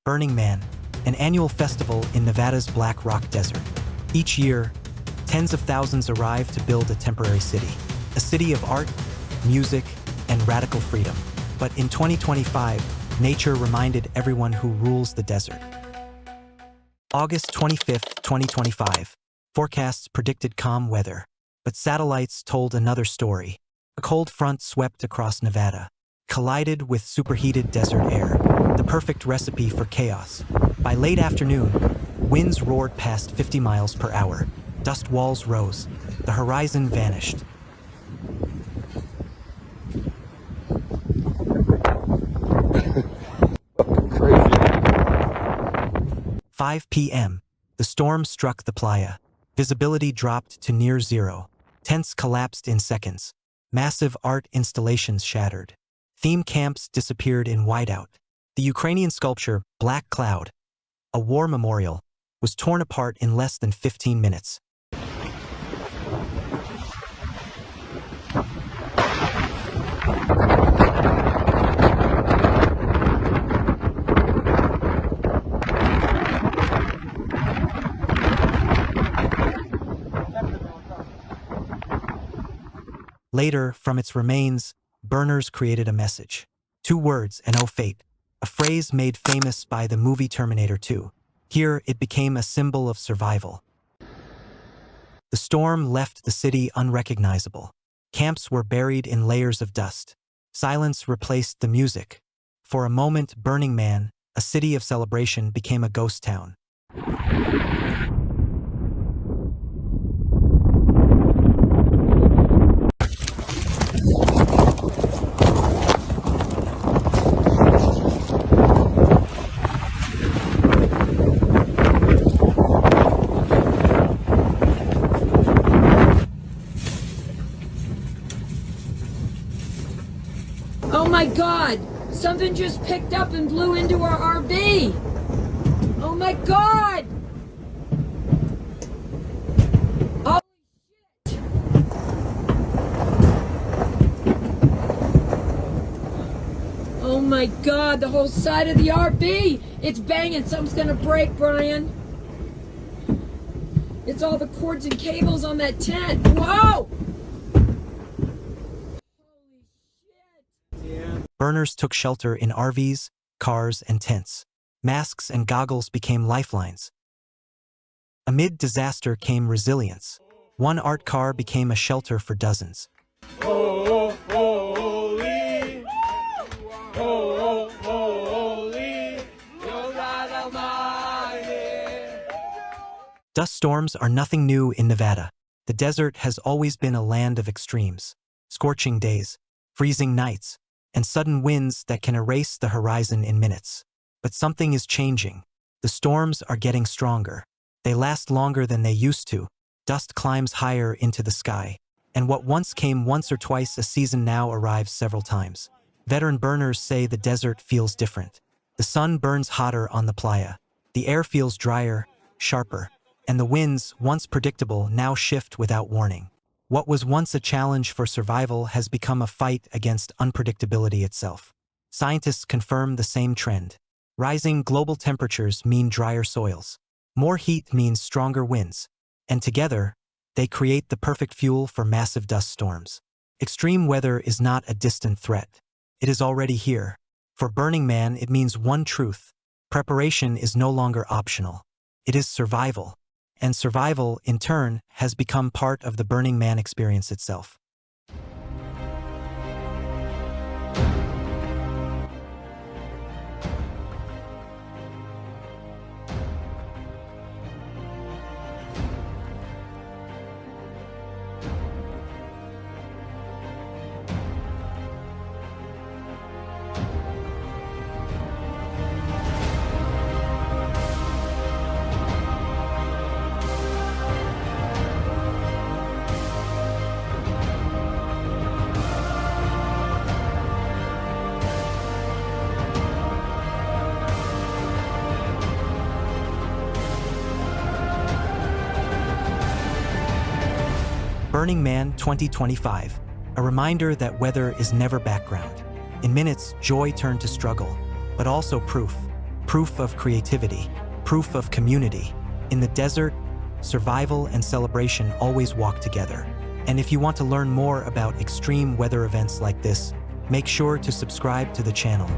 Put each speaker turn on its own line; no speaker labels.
Burning Man, an annual festival in Nevada's Black Rock Desert. Each year, tens of thousands arrive to build a temporary city. A city of art, music, and radical freedom. But in 2025, nature reminded everyone who rules the desert. August 25, 2025. Forecasts predicted calm weather. But satellites told another story. A cold front swept across Nevada, collided with superheated desert air, the perfect recipe for chaos. By late afternoon, winds roared past 50 miles per hour. Dust walls rose. The horizon vanished.
Crazy.
5 p.m. The storm struck the playa. Visibility dropped to near zero. Tents collapsed in seconds. Massive art installations shattered. Theme camps disappeared in whiteout. The Ukrainian sculpture, Black Cloud, a war memorial, was torn apart in less than 15 minutes. Later, from its remains, burners created a message. 2 words and oh fate, a phrase made famous by the movie Terminator 2. Here, it became a symbol of survival. The storm left the city unrecognizable. Camps were buried in layers of dust. Silence replaced the music. For a moment, Burning Man, a city of celebration, became a ghost town.
Oh my God! Something just picked up and blew into our RV! Oh my God! Holy shit! Oh my God, the whole side of the RV! It's banging, something's gonna break, Brian. It's all the cords and cables on that tent. Whoa!
Burners took shelter in RVs, cars, and tents. Masks and goggles became lifelines. Amid disaster came resilience. One art car became a shelter for dozens.
Oh, holy, oh, holy, you're God Almighty.
Dust storms are nothing new in Nevada. The desert has always been a land of extremes. Scorching days, freezing nights, and sudden winds that can erase the horizon in minutes. But something is changing. The storms are getting stronger. They last longer than they used to. Dust climbs higher into the sky. And what once came once or twice a season now arrives several times. Veteran burners say the desert feels different. The sun burns hotter on the playa. The air feels drier, sharper. And the winds, once predictable, now shift without warning. What was once a challenge for survival has become a fight against unpredictability itself. Scientists confirm the same trend. Rising global temperatures mean drier soils. More heat means stronger winds. And together, they create the perfect fuel for massive dust storms. Extreme weather is not a distant threat. It is already here. For Burning Man, it means one truth. Preparation is no longer optional. It is survival. And survival, in turn, has become part of the Burning Man experience itself. Burning Man 2025, a reminder that weather is never background. In minutes, joy turned to struggle, but also proof. Proof of creativity, proof of community. In the desert, survival and celebration always walk together. And if you want to learn more about extreme weather events like this, make sure to subscribe to the channel.